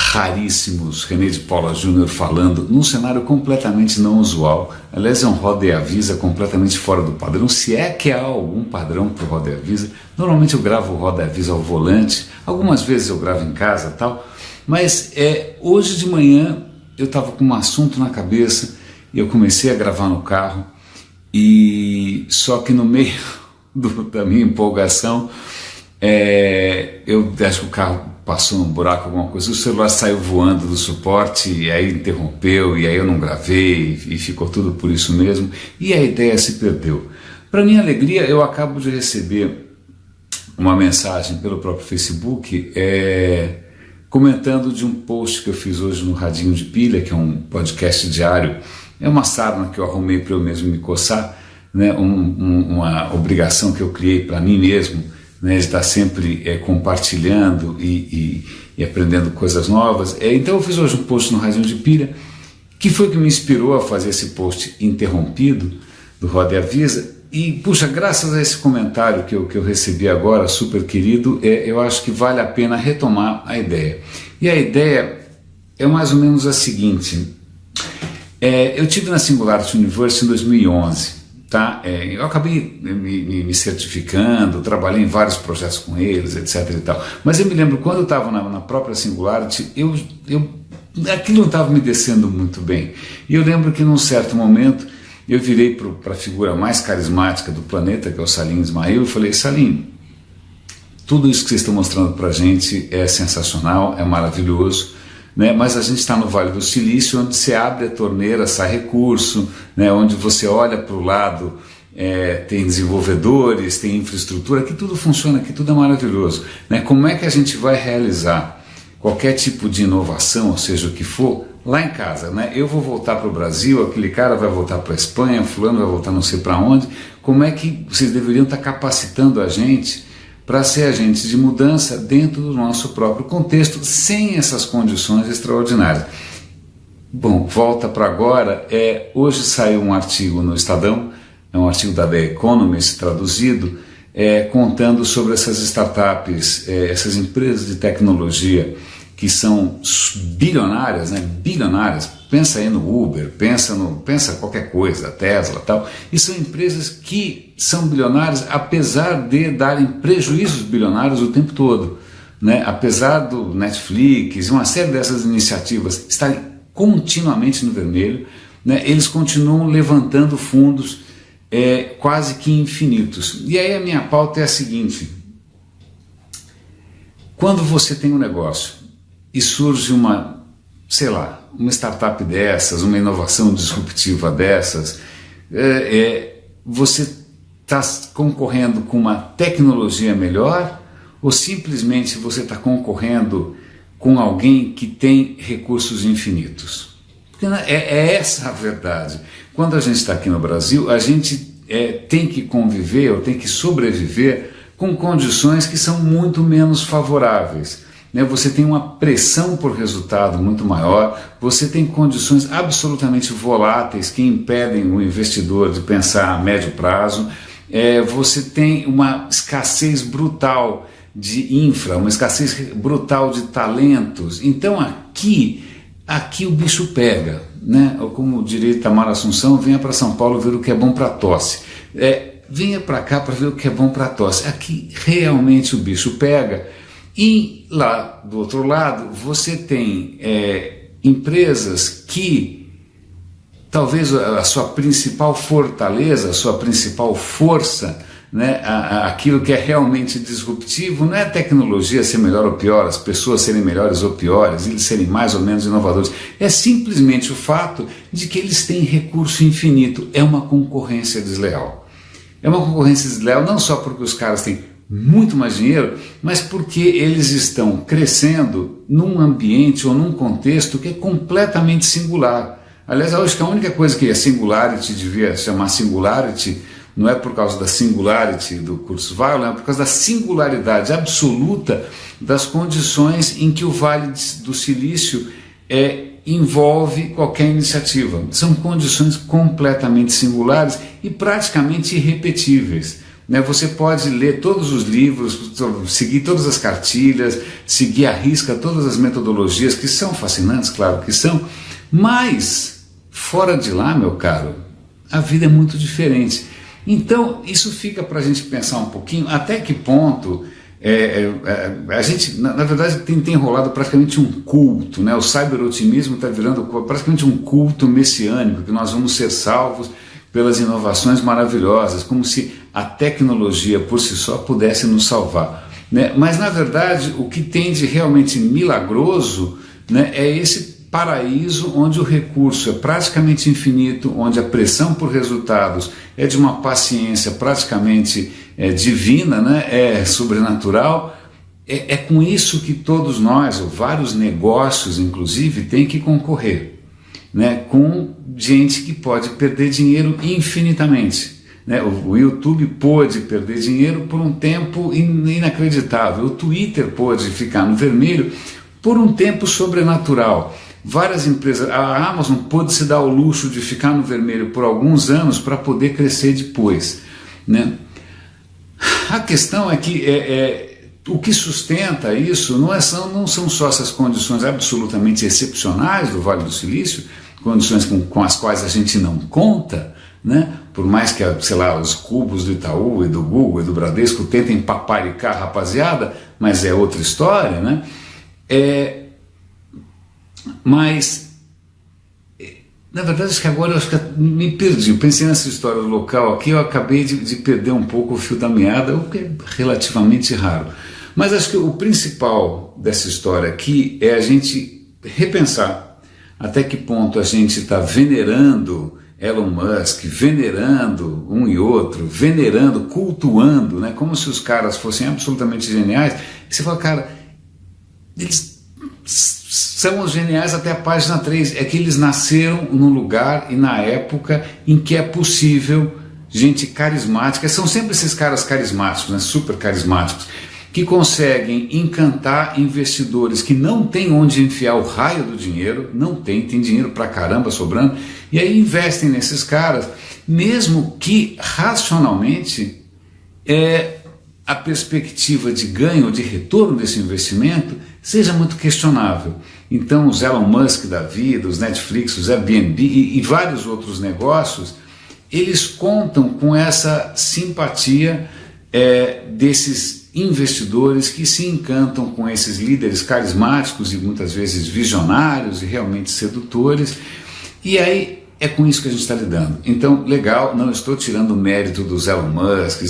raríssimos, René de Paula Júnior falando, num cenário completamente não usual. Aliás, é um Roda e Avisa completamente fora do padrão, se é que há algum padrão para o Roda e Avisa. Normalmente eu gravo o Roda e Avisa ao volante, algumas vezes eu gravo em casa e tal, mas hoje de manhã eu estava com um assunto na cabeça e eu comecei a gravar no carro, e só que no meio da minha empolgação, eu acho que o carro passou num buraco, alguma coisa, o celular saiu voando do suporte e aí interrompeu, e aí eu não gravei e ficou tudo por isso mesmo, e a ideia se perdeu. Para minha alegria, eu acabo de receber uma mensagem pelo próprio Facebook comentando de um post que eu fiz hoje no Radinho de Pilha, que é um podcast diário, é uma sarna que eu arrumei para eu mesmo me coçar, né, uma obrigação que eu criei para mim mesmo, né, de estar sempre compartilhando e aprendendo coisas novas. Então eu fiz hoje um post no Radinho de Pilha, que foi o que me inspirou a fazer esse post interrompido do Roda e Avisa, e puxa, graças a esse comentário que eu recebi agora, super querido, eu acho que vale a pena retomar a ideia. E a ideia é mais ou menos a seguinte: eu tive na Singularity University em 2011, tá? Eu acabei me certificando, trabalhei em vários projetos com eles, etc. e tal. Mas eu me lembro, quando eu estava na própria Singularity, aquilo não estava me descendo muito bem. E eu lembro que num certo momento eu virei para a figura mais carismática do planeta, que é o Salim Ismail, e falei: Salim, tudo isso que vocês estão mostrando para a gente é sensacional, é maravilhoso, né? Mas a gente está no Vale do Silício, onde você abre a torneira, sai recurso, né? Onde você olha para o lado, tem desenvolvedores, tem infraestrutura, que tudo funciona, que tudo é maravilhoso, né? Como é que a gente vai realizar qualquer tipo de inovação, ou seja, o que for, lá em casa, né? Eu vou voltar para o Brasil, aquele cara vai voltar para a Espanha, fulano vai voltar não sei para onde. Como é que vocês deveriam estar capacitando a gente para ser agentes de mudança dentro do nosso próprio contexto, sem essas condições extraordinárias? Bom, volta para agora. Hoje saiu um artigo no Estadão, é um artigo da The Economist traduzido, contando sobre essas startups, essas empresas de tecnologia que são bilionárias, né? Bilionárias. Pensa aí no Uber, pensa qualquer coisa, Tesla, tal. E são empresas que são bilionárias apesar de darem prejuízos bilionários o tempo todo, né? Apesar do Netflix e uma série dessas iniciativas estarem continuamente no vermelho, né? Eles continuam levantando fundos quase que infinitos. E aí a minha pauta é a seguinte: quando você tem um negócio e surge uma startup dessas, uma inovação disruptiva dessas, você está concorrendo com uma tecnologia melhor, ou simplesmente você está concorrendo com alguém que tem recursos infinitos? Porque essa a verdade. Quando a gente está aqui no Brasil, a gente tem que conviver, ou tem que sobreviver com condições que são muito menos favoráveis. Você tem uma pressão por resultado muito maior, você tem condições absolutamente voláteis que impedem o investidor de pensar a médio prazo, você tem uma escassez brutal de infra, uma escassez brutal de talentos. Então aqui o bicho pega, né? Ou como diria Tamara Assunção, venha para São Paulo ver o que é bom para tosse. Venha para cá para ver o que é bom para tosse. Aqui realmente o bicho pega. E lá do outro lado você tem empresas que talvez a sua principal fortaleza, a sua principal força, né, aquilo que é realmente disruptivo, não é a tecnologia ser melhor ou pior, as pessoas serem melhores ou piores, eles serem mais ou menos inovadores, é simplesmente o fato de que eles têm recurso infinito. É uma concorrência desleal. É uma concorrência desleal não só porque os caras têm muito mais dinheiro, mas porque eles estão crescendo num ambiente ou num contexto que é completamente singular. Aliás, eu acho que a única coisa que a Singularity devia chamar Singularity não é por causa da singularity do Kurzweil, é por causa da singularidade absoluta das condições em que o Vale do Silício envolve qualquer iniciativa. São condições completamente singulares e praticamente irrepetíveis. né? Você pode ler todos os livros, seguir todas as cartilhas, seguir à risca todas as metodologias, que são fascinantes, claro que são, mas fora de lá, meu caro, a vida é muito diferente. Então isso fica para a gente pensar um pouquinho até que ponto a gente, na verdade, tem enrolado praticamente um culto, né? O cyberotimismo está virando praticamente um culto messiânico, que nós vamos ser salvos pelas inovações maravilhosas, como se a tecnologia por si só pudesse nos salvar, né? Mas na verdade o que tem de realmente milagroso, né, é esse paraíso onde o recurso é praticamente infinito, onde a pressão por resultados é de uma paciência praticamente divina, né? É sobrenatural. É com isso que todos nós, ou vários negócios inclusive, têm que concorrer, né? Com gente que pode perder dinheiro infinitamente, né? O YouTube pôde perder dinheiro por um tempo inacreditável, o Twitter pôde ficar no vermelho por um tempo sobrenatural. Várias empresas, a Amazon pôde se dar o luxo de ficar no vermelho por alguns anos para poder crescer depois, né? A questão é que o que sustenta isso não são só essas condições absolutamente excepcionais do Vale do Silício, condições com as quais a gente não conta, né? Por mais que, sei lá, os cubos do Itaú e do Google e do Bradesco tentem paparicar a rapaziada, mas é outra história, né? Mas, na verdade, acho que agora me perdi. Eu pensei nessa história do local aqui, eu acabei de perder um pouco o fio da meada, o que é relativamente raro. Mas acho que o principal dessa história aqui é a gente repensar até que ponto a gente está venerando Elon Musk, venerando um e outro, venerando, cultuando, né, como se os caras fossem absolutamente geniais. E você fala, cara, eles são os geniais até a página 3, é que eles nasceram no lugar e na época em que é possível gente carismática, são sempre esses caras carismáticos, né, super carismáticos, que conseguem encantar investidores que não têm onde enfiar o raio do dinheiro, não tem dinheiro pra caramba sobrando, e aí investem nesses caras, mesmo que racionalmente a perspectiva de ganho, de retorno desse investimento seja muito questionável. Então os Elon Musk da vida, os Netflix, os Airbnb e vários outros negócios, eles contam com essa simpatia desses investidores que se encantam com esses líderes carismáticos e muitas vezes visionários e realmente sedutores, e aí é com isso que a gente está lidando. Então, legal, não estou tirando o mérito dos Elon Musk,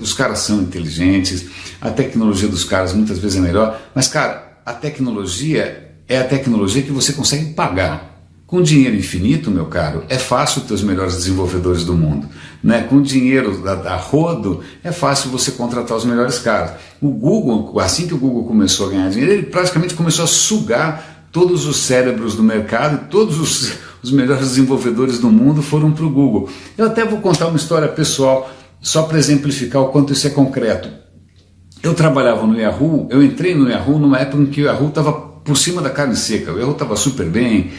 os caras são inteligentes, a tecnologia dos caras muitas vezes é melhor, mas cara, a tecnologia é a tecnologia que você consegue pagar. Com dinheiro infinito, meu caro, é fácil ter os melhores desenvolvedores do mundo, né? Com dinheiro a rodo, é fácil você contratar os melhores caras. O Google, assim que o Google começou a ganhar dinheiro, ele praticamente começou a sugar todos os cérebros do mercado e todos os melhores desenvolvedores do mundo foram para o Google. Eu até vou contar uma história pessoal, só para exemplificar o quanto isso é concreto. Eu trabalhava no Yahoo, eu entrei no Yahoo numa época em que o Yahoo estava por cima da carne seca, o Yahoo estava super bem,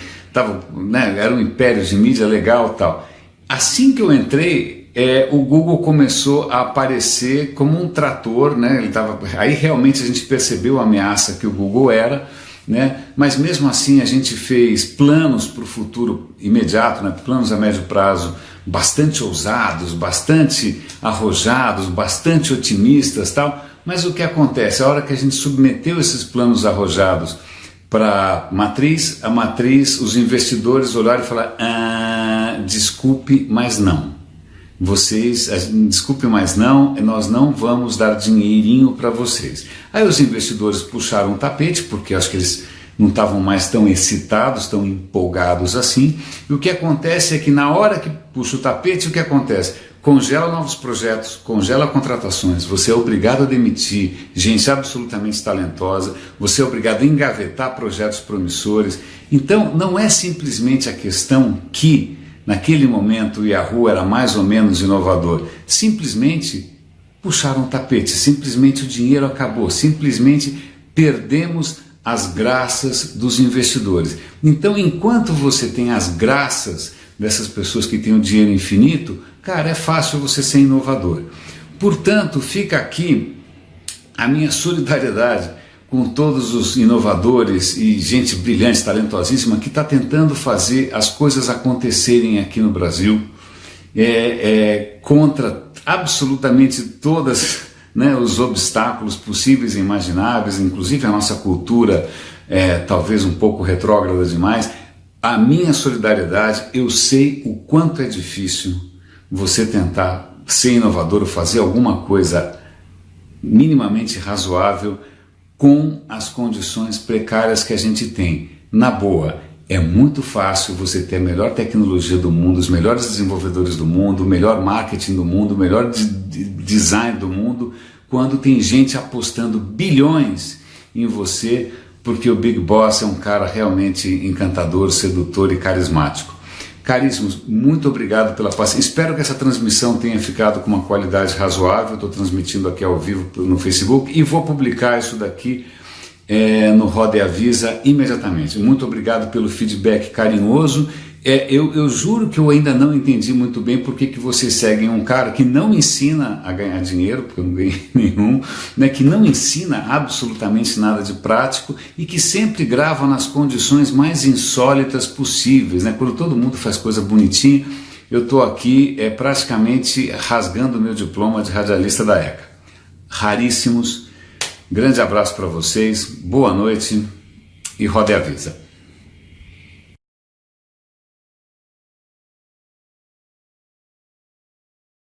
era um império de mídia legal e tal. Assim que eu entrei, o Google começou a aparecer como um trator, né? Aí realmente a gente percebeu a ameaça que o Google era, né? Mas mesmo assim a gente fez planos para o futuro imediato, né? Planos a médio prazo bastante ousados, bastante arrojados, bastante otimistas, tal. Mas o que acontece? A hora que a gente submeteu esses planos arrojados para a matriz, os investidores olharam e falaram: desculpe, mas não. Desculpe, mas não, nós não vamos dar dinheirinho para vocês. Aí os investidores puxaram o tapete, porque acho que eles não estavam mais tão excitados, tão empolgados assim. E o que acontece é que na hora que puxa o tapete, o que acontece? Congela novos projetos, congela contratações, você é obrigado a demitir gente absolutamente talentosa, você é obrigado a engavetar projetos promissores. Então não é simplesmente a questão que naquele momento o Yahoo era mais ou menos inovador, simplesmente puxaram o tapete, simplesmente o dinheiro acabou, simplesmente perdemos as graças dos investidores. Então enquanto você tem as graças dessas pessoas que têm o dinheiro infinito, cara, é fácil você ser inovador. Portanto, fica aqui a minha solidariedade com todos os inovadores e gente brilhante, talentosíssima, que está tentando fazer as coisas acontecerem aqui no Brasil, contra absolutamente todas, né, os obstáculos possíveis e imagináveis, inclusive a nossa cultura talvez um pouco retrógrada demais. A minha solidariedade, eu sei o quanto é difícil você tentar ser inovador ou fazer alguma coisa minimamente razoável com as condições precárias que a gente tem. Na boa, é muito fácil você ter a melhor tecnologia do mundo, os melhores desenvolvedores do mundo, o melhor marketing do mundo, o melhor design do mundo, quando tem gente apostando bilhões em você, porque o Big Boss é um cara realmente encantador, sedutor e carismático. Caríssimos, muito obrigado pela paciência. Espero que essa transmissão tenha ficado com uma qualidade razoável. Estou transmitindo aqui ao vivo no Facebook e vou publicar isso daqui no Roda e Avisa imediatamente. Muito obrigado pelo feedback carinhoso. Eu juro que eu ainda não entendi muito bem por que vocês seguem um cara que não ensina a ganhar dinheiro, porque eu não ganhei nenhum, né, que não ensina absolutamente nada de prático e que sempre grava nas condições mais insólitas possíveis, né? Quando todo mundo faz coisa bonitinha, eu estou aqui praticamente rasgando o meu diploma de radialista da ECA. Raríssimos. Grande abraço para vocês, boa noite e Roda e Avisa.